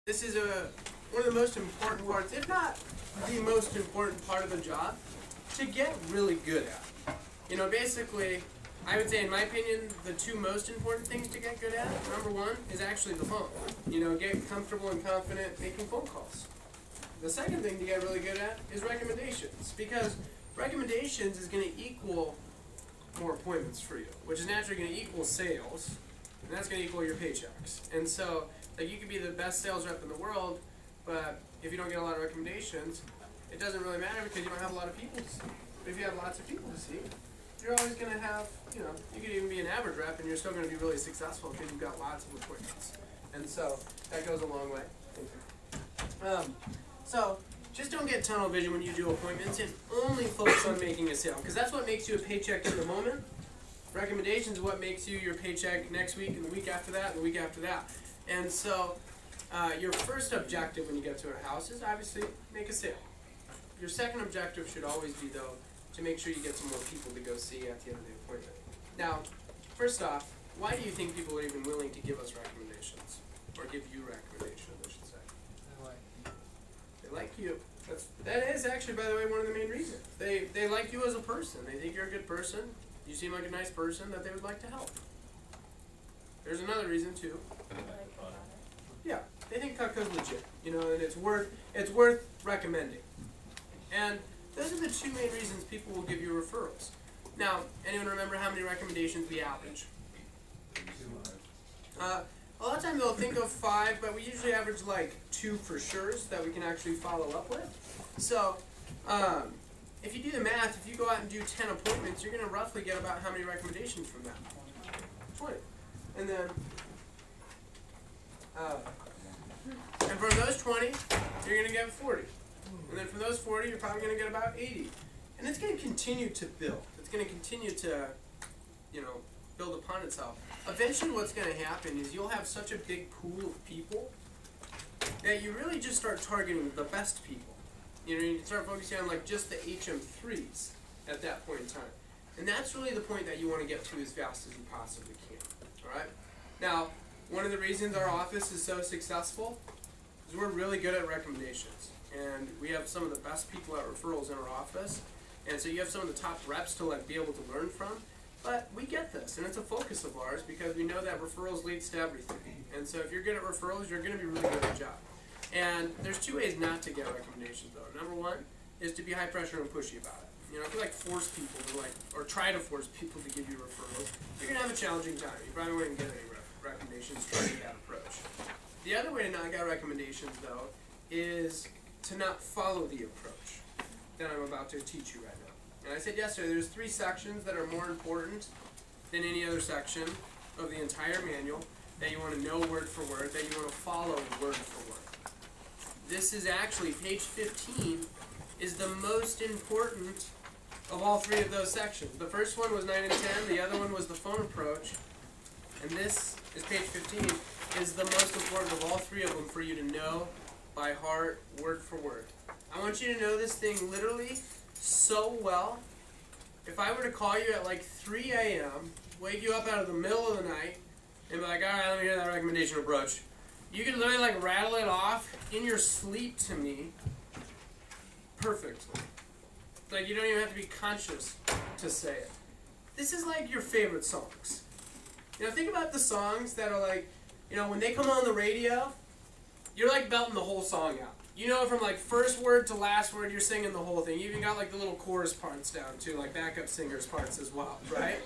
This is one of the most important parts, if not the most important part of the job, to get really good at. You know, basically, I would say, in my opinion, the two most important things to get good at, number one, is actually the phone. You know, get comfortable and confident making phone calls. The second thing to get really good at is recommendations, because recommendations is going to equal more appointments for you, which is naturally going to equal sales, and that's going to equal your paychecks. And so, like, you could be the best sales rep in the world, but if you don't get a lot of recommendations, it doesn't really matter because you don't have a lot of people to see. But if you have lots of people to see, you're always going to have, you know, you could even be an average rep and you're still going to be really successful because you've got lots of appointments. And so that goes a long way. So just don't get tunnel vision when you do appointments and only focus on making a sale, because that's what makes you a paycheck in the moment. Recommendations is what makes you your paycheck next week and the week after that and the week after that. And so your first objective when you get to a house is obviously make a sale. Your second objective should always be, though, to make sure you get some more people to go see at the end of the appointment. Now, first off, why do you think people are even willing to give us recommendations? Or give you recommendations, I should say. They like you. That is actually, by the way, one of the main reasons. They like you as a person. They think you're a good person. You seem like a nice person that they would like to help. There's another reason, too. Yeah, they think Cutco's legit, you know, and it's worth recommending. And those are the two main reasons people will give you referrals. Now, anyone remember how many recommendations we average? A lot of times they'll think of 5, but we usually average like 2 for sure that we can actually follow up with. So, if you do the math, if you go out and do 10 appointments, you're going to roughly get about how many recommendations from that? 20. And then, and from those 20, you're going to get 40. And then from those 40, you're probably going to get about 80. And it's going to continue to build. It's going to continue to, you know, build upon itself. Eventually what's going to happen is you'll have such a big pool of people that you really just start targeting the best people. You know, you can start focusing on like just the HM3s at that point in time. And that's really the point that you want to get to as fast as you possibly can. Alright? Now, one of the reasons our office is so successful is we're really good at recommendations. And we have some of the best people at referrals in our office. And so you have some of the top reps to like be able to learn from. But we get this, and it's a focus of ours because we know that referrals leads to everything. And so if you're good at referrals, you're going to be really good at your job. And there's 2 ways not to get recommendations, though. Number one is to be high pressure and pushy about it. You know, if you like force people to like, or try to force people to give you referrals, you're going to have a challenging time. You probably won't get any recommendations trying that approach. The other way to not get recommendations, though, is to not follow the approach that I'm about to teach you right now. And I said yesterday, there's 3 sections that are more important than any other section of the entire manual that you want to know word for word, that you want to follow word for word. This is actually, page 15 is the most important of all 3 of those sections. The first one was 9 and 10, the other one was the phone approach, and this is page 15, is the most important of all 3 of them for you to know by heart, word for word. I want you to know this thing literally so well. If I were to call you at like 3 a.m., wake you up out of the middle of the night, and be like, alright, let me hear that recommendation approach. You can literally like rattle it off in your sleep to me perfectly. Like you don't even have to be conscious to say it. This is like your favorite songs. You know, think about the songs that are like, you know, when they come on the radio, you're like belting the whole song out. You know, from like first word to last word, you're singing the whole thing. You even got like the little chorus parts down too, like backup singers parts as well, right?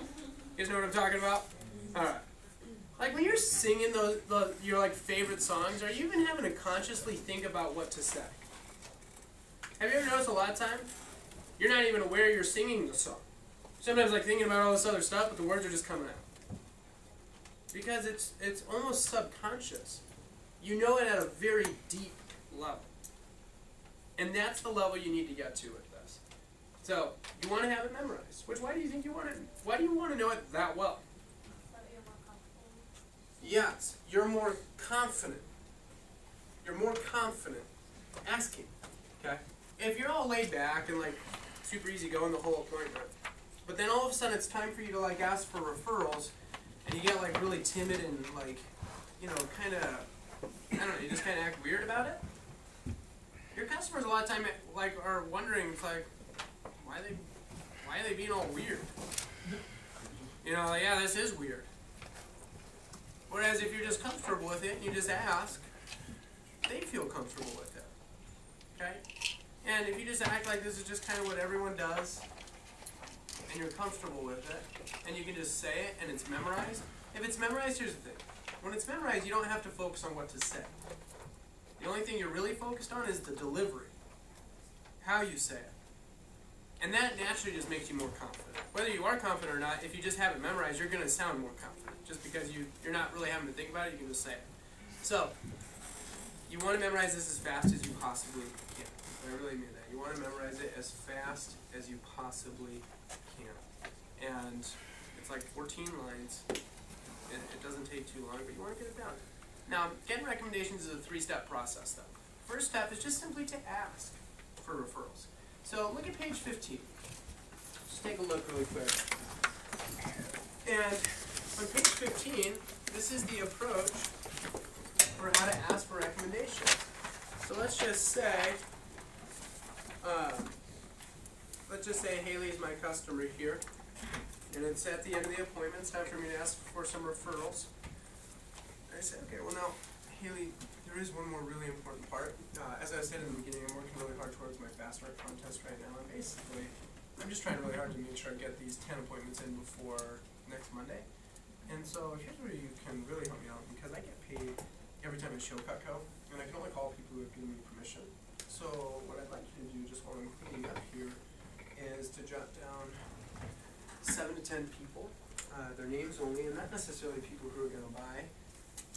You guys know what I'm talking about? Alright. Like when you're singing your like favorite songs, are you even having to consciously think about what to say? Have you ever noticed a lot of times, you're not even aware you're singing the song. Sometimes like thinking about all this other stuff, but the words are just coming out. Because it's almost subconscious. You know it at a very deep level. And that's the level you need to get to with this. So, you want to have it memorized. Why do you think you want it? Why do you want to know it that well? Yes, you're more confident. You're more confident asking. Okay? If you're all laid back and like super easy going the whole appointment, but then all of a sudden it's time for you to like ask for referrals, and you get like really timid and like, you know, kind of I don't know, you just kind of act weird about it. Your customers a lot of time like are wondering, it's like, why are they being all weird? You know, like, yeah, this is weird. Whereas if you're just comfortable with it and you just ask, they feel comfortable with it. Okay? And if you just act like this is just kind of what everyone does, and you're comfortable with it, and you can just say it and it's memorized. If it's memorized, here's the thing. When it's memorized, you don't have to focus on what to say. The only thing you're really focused on is the delivery, how you say it. And that naturally just makes you more confident. Whether you are confident or not, if you just have it memorized, you're going to sound more confident. Just because you're not really having to think about it, you can just say it. So, you want to memorize this as fast as you possibly can. I really mean that. You want to memorize it as fast as you possibly can. And it's like 14 lines. It doesn't take too long, but you want to get it done. Now, getting recommendations is a 3-step process, though. First step is just simply to ask for referrals. So look at page 15. Just take a look really quick. And on page 15, this is the approach for how to ask for recommendations. So let's just say Haley is my customer here, and it's at the end of the appointment. It's time for me to ask for some referrals. I say, okay, well now, Haley, there is one more really important part. As I said in the beginning, I'm working really hard towards my Fast Start contest right now, and basically, I'm just trying really hard to make sure I get these 10 appointments in before next Monday. And so here's where you can really help me out, because I get paid every time I show Cutco, and I can only call people who have given me permission. So what I'd like you to do, just while I'm cleaning up here, is to jot down 7 to 10 people, their names only, and not necessarily people who are going to buy.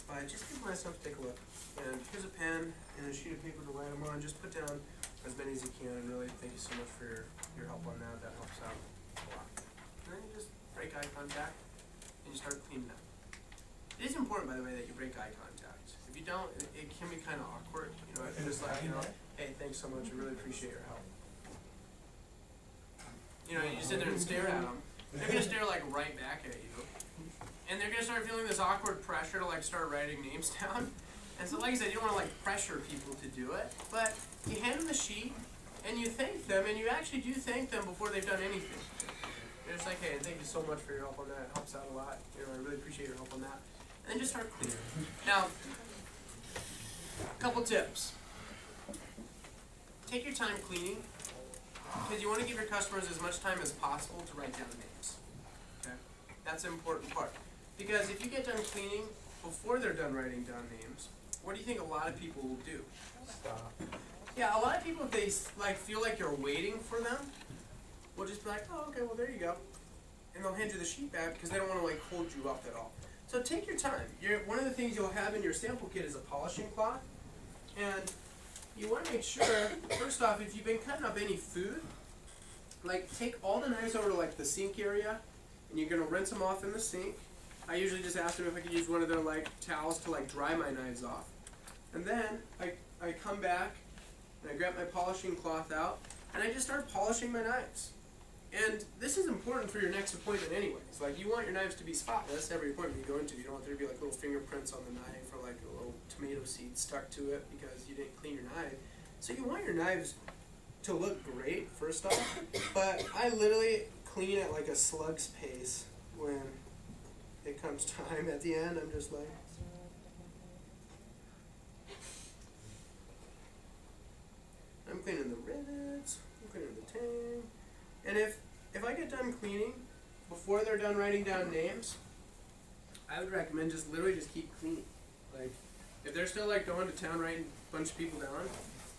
But just give myself to take a look. And here's a pen and a sheet of paper to write them on. Just put down as many as you can, and really thank you so much for your help on that. That helps out a lot. And then you just break eye contact, and you start cleaning up. It is important, by the way, that you break eye contact. If you don't, it can be kind of awkward. You know, if you're just like, hey, thanks so much. I really appreciate your help. You know, you just sit there and stare at them. They're going to stare like right back at you. And they're going to start feeling this awkward pressure to like start writing names down. And so like I said, you don't want to like pressure people to do it, but you hand them the sheet and you thank them, and you actually do thank them before they've done anything. You're just like, hey, thank you so much for your help on that. It helps out a lot. You know, I really appreciate your help on that. And then just start cleaning. Now, a couple tips. Take your time cleaning, because you want to give your customers as much time as possible to write down names. Okay? That's an important part. Because if you get done cleaning before they're done writing down names, what do you think a lot of people will do? Stop. Yeah, a lot of people, if they like feel like you're waiting for them, will just be like, oh, okay, well, there you go. And they'll hand you the sheet back because they don't want to like hold you up at all. So take your time. One of the things you'll have in your sample kit is a polishing cloth. And you want to make sure, first off, if you've been cutting up any food, like take all the knives over to like the sink area, and you're going to rinse them off in the sink. I usually just ask them if I could use one of their like towels to like dry my knives off. And then I come back and I grab my polishing cloth out and I just start polishing my knives. And this is important for your next appointment anyways. Like you want your knives to be spotless every appointment you go into. You don't want there to be like little fingerprints on the knife or like a little tomato seed stuck to it because you didn't clean your knife. So you want your knives to look great first off, but I literally clean at like a slug's pace when it comes time at the end. I'm just like, I'm cleaning the rivets, I'm cleaning the tang, and if I get done cleaning before they're done writing down names, I would recommend just literally just keep cleaning. Like, if they're still like going to town writing a bunch of people down,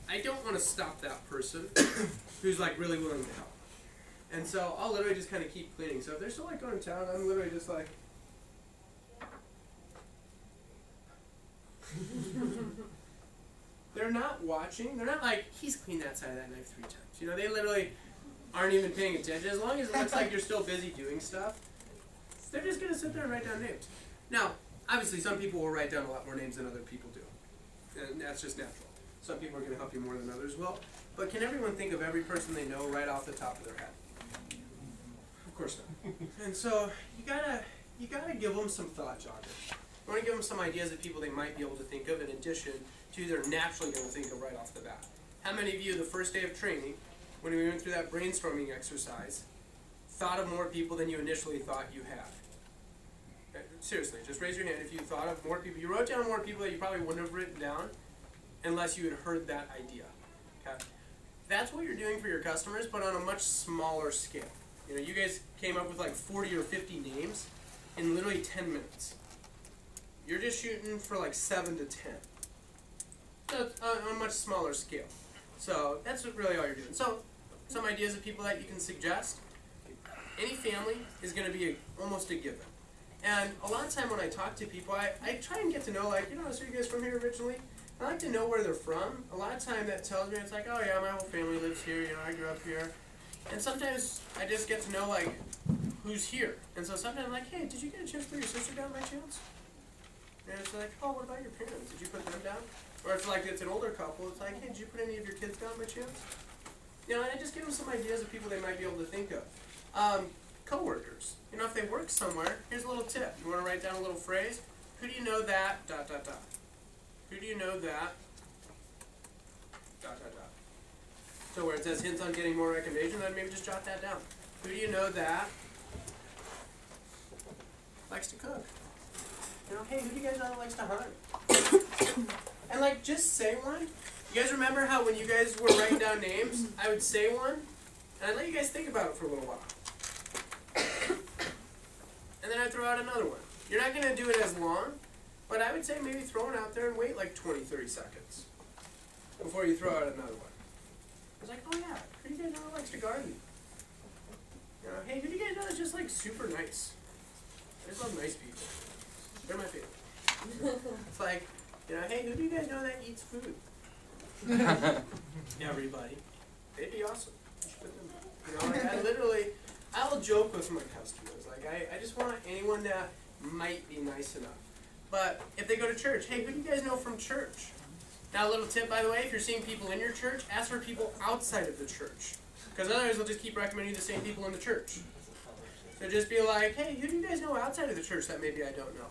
I don't want to stop that person who's like really willing to help. And so I'll literally just kind of keep cleaning. So if they're still like going to town, I'm literally just like, they're not watching. They're not like, he's cleaned that side of that knife 3 times. You know, they literally aren't even paying attention. As long as it looks like you're still busy doing stuff, they're just going to sit there and write down names. Now, obviously, some people will write down a lot more names than other people do. And that's just natural. Some people are going to help you more than others will. But can everyone think of every person they know right off the top of their head? Of course not. And so, you gotta give them some thought, jogger. You want to give them some ideas of people they might be able to think of in addition to they're naturally going to think of right off the bat. How many of you, the first day of training, when we went through that brainstorming exercise, thought of more people than you initially thought you had? Seriously, just raise your hand if you thought of more people. You wrote down more people that you probably wouldn't have written down unless you had heard that idea. Okay? That's what you're doing for your customers, but on a much smaller scale. You know, you guys came up with like 40 or 50 names in literally 10 minutes. You're just shooting for like 7 to 10. So on a much smaller scale. So that's really all you're doing. So some ideas of people that you can suggest. Any family is going to be almost a given. And a lot of time when I talk to people, I try and get to know, like, you know, so you guys from here originally? I like to know where they're from. A lot of time that tells me, it's like, oh yeah, my whole family lives here, you know, I grew up here. And sometimes I just get to know, like, who's here. And so sometimes I'm like, hey, did you get a chance to put your sister down by chance? And it's like, oh, what about your parents? Did you put them down? Or if like it's an older couple, it's like, hey, did you put any of your kids down by chance? You know, and I just give them some ideas of people they might be able to think of. Co-workers. You know, if they work somewhere, here's a little tip. You want to write down a little phrase. Who do you know that, ... Who do you know that, ... So where it says hints on getting more recommendation, then maybe just jot that down. Who do you know that likes to cook? You know, hey, who do you guys know that likes to hunt? And like, just say one. You guys remember how when you guys were writing down names, I would say one, and I'd let you guys think about it for a little while. And then I'd throw out another one. You're not going to do it as long, but I would say maybe throw it out there and wait like 20, 30 seconds before you throw out another one. I was like, oh yeah, who do you guys know that likes to garden? You know, hey, who do you guys know that's just like super nice? I just love nice people. They're my favorite. It's like, you know, hey, who do you guys know that eats food? Everybody. They'd be awesome. You know, like I'll joke with my customers. Like, I just want anyone that might be nice enough. But if they go to church, hey, who do you guys know from church? Now, a little tip, by the way, if you're seeing people in your church, ask for people outside of the church. Because otherwise they'll just keep recommending the same people in the church. So just be like, hey, who do you guys know outside of the church that maybe I don't know?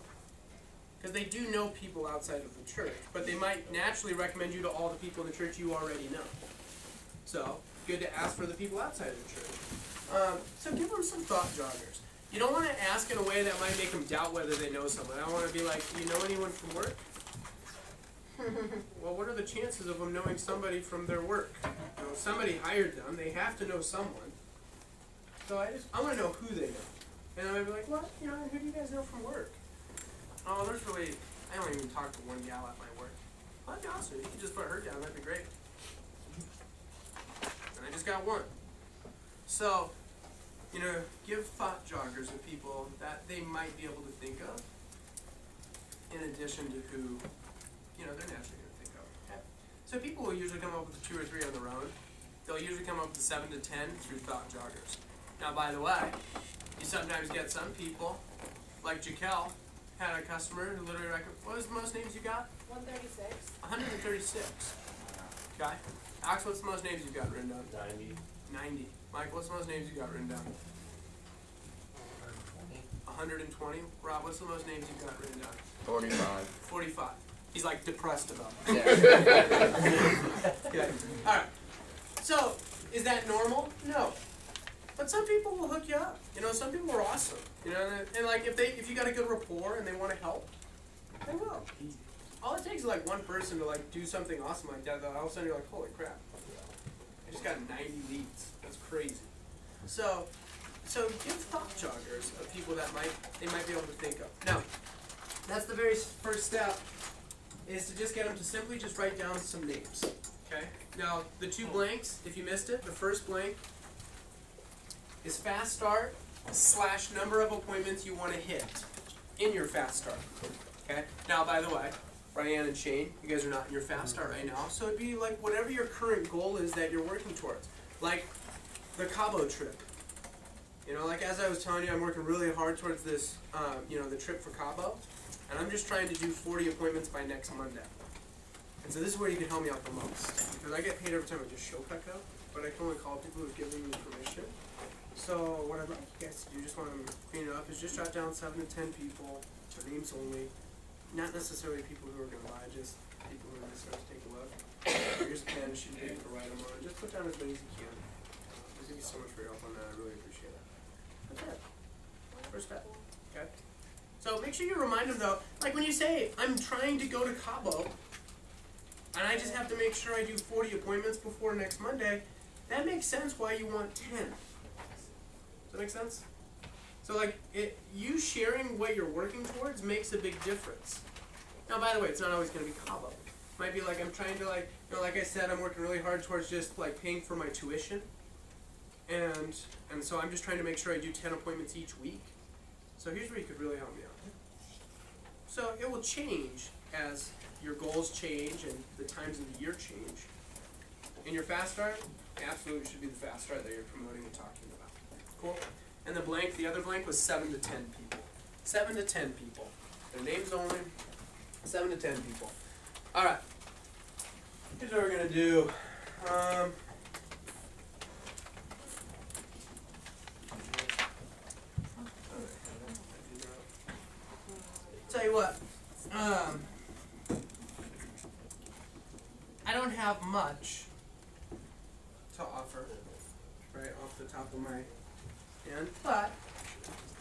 Because they do know people outside of the church, but they might naturally recommend you to all the people in the church you already know. So, good to ask for the people outside of the church. So give them some thought joggers. You don't want to ask in a way that might make them doubt whether they know someone. I don't want to be like, do you know anyone from work? Well, what are the chances of them knowing somebody from their work? You know, somebody hired them. They have to know someone. So I want to know who they know. And I might be like, what? You know, who do you guys know from work? Oh, I don't even talk to one gal at my work. Well, that'd be awesome. You could just put her down. That'd be great. And I just got one. So, you know, give thought joggers of people that they might be able to think of in addition to who, you know, they're naturally going to think of. Okay? So people will usually come up with 2 or 3 on their own. They'll usually come up with 7 to 10 through thought joggers. Now, by the way, you sometimes get some people, like Jaquel, had a customer who literally what was the most names you got? 136. 136. Okay. Alex, what's the most names you've got written down? 90. 90. Mike, what's the most names you got written down? 120. Rob, what's the most names you've got written down? 45. 45. He's like depressed about it. Yeah. Okay. Alright. So, is that normal? No. But some people will hook you up. You know, some people are awesome. You know, and like if you got a good rapport and they want to help, they will. All it takes is like one person to like do something awesome like that. All of a sudden you're like, holy crap! I just got 90 leads. That's crazy. So give thought joggers of people that they might be able to think of. Now, that's the very first step. Is to just get them to simply just write down some names. Okay. Now the 2 blanks. If you missed it, the first blank is fast start / number of appointments you want to hit in your fast start. Okay? Now, by the way, Ryan and Shane, you guys are not in your fast start right now, so it'd be like whatever your current goal is that you're working towards. Like the Cabo trip. You know, like as I was telling you, I'm working really hard towards this, you know, the trip for Cabo, and I'm just trying to do 40 appointments by next Monday. And so this is where you can help me out the most. Because I get paid every time I just show Petco, but I can only call people who've given me permission. So what I'd like you guys to do, just want to clean it up, is just jot down 7 to 10 people, their names only, not necessarily people who are going to buy, just people who are going to start to take a look. Here's a pen, sheet of paper, write them on, and just put down as many as you can. Thank you so much for your help on that. I really appreciate it. That's it. First step. Okay. So make sure you remind them though, like when you say, I'm trying to go to Cabo, and I just have to make sure I do 40 appointments before next Monday, that makes sense why you want 10. Does that make sense? So like, you sharing what you're working towards makes a big difference. Now by the way, it's not always going to be Cabo. It might be like I'm trying to like, you know, like I said, I'm working really hard towards just like paying for my tuition. And so I'm just trying to make sure I do 10 appointments each week. So here's where you could really help me out. So it will change as your goals change and the times of the year change. In your fast start, absolutely should be the fast start that you're promoting and talking about. Cool? And the blank, the other blank was 7 to 10 people. 7 to 10 people. Their names only. 7 to 10 people. All right. Here's what we're gonna do. Tell you what. I don't have much to offer, right off the top of my hand, but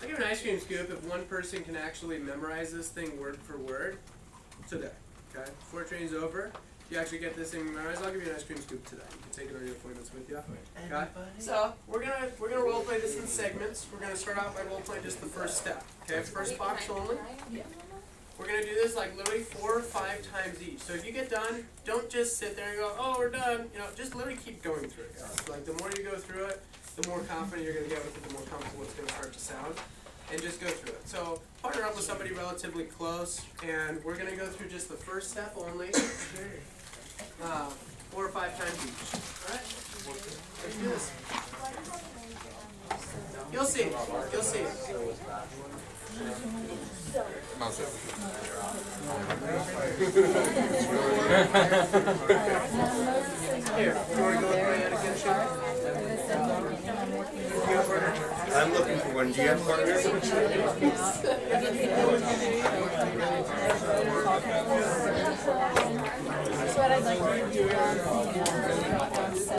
I'll give an ice cream scoop if one person can actually memorize this thing word for word today. Okay, before training's over, if you actually get this thing memorized, I'll give you an ice cream scoop today. You can take it on your appointments with you. Okay. So we're gonna role play this in segments. We're gonna start out by role playing just the first step. Okay, first box only. We're going to do this like literally 4 or 5 times each. So if you get done, don't just sit there and go, oh, we're done. You know, just literally keep going through it, guys. Like the more you go through it, the more confident you're going to get with it, the more comfortable it's going to start to sound. And just go through it. So partner up with somebody relatively close, and we're going to go through just the first step only. 4 or 5 times each. All right? Let's do this. You'll see. You'll see. Mouse it. Here, you want to go with my hand again, Sean? I'm looking for one. Do you have partners? That's what I'd like to do.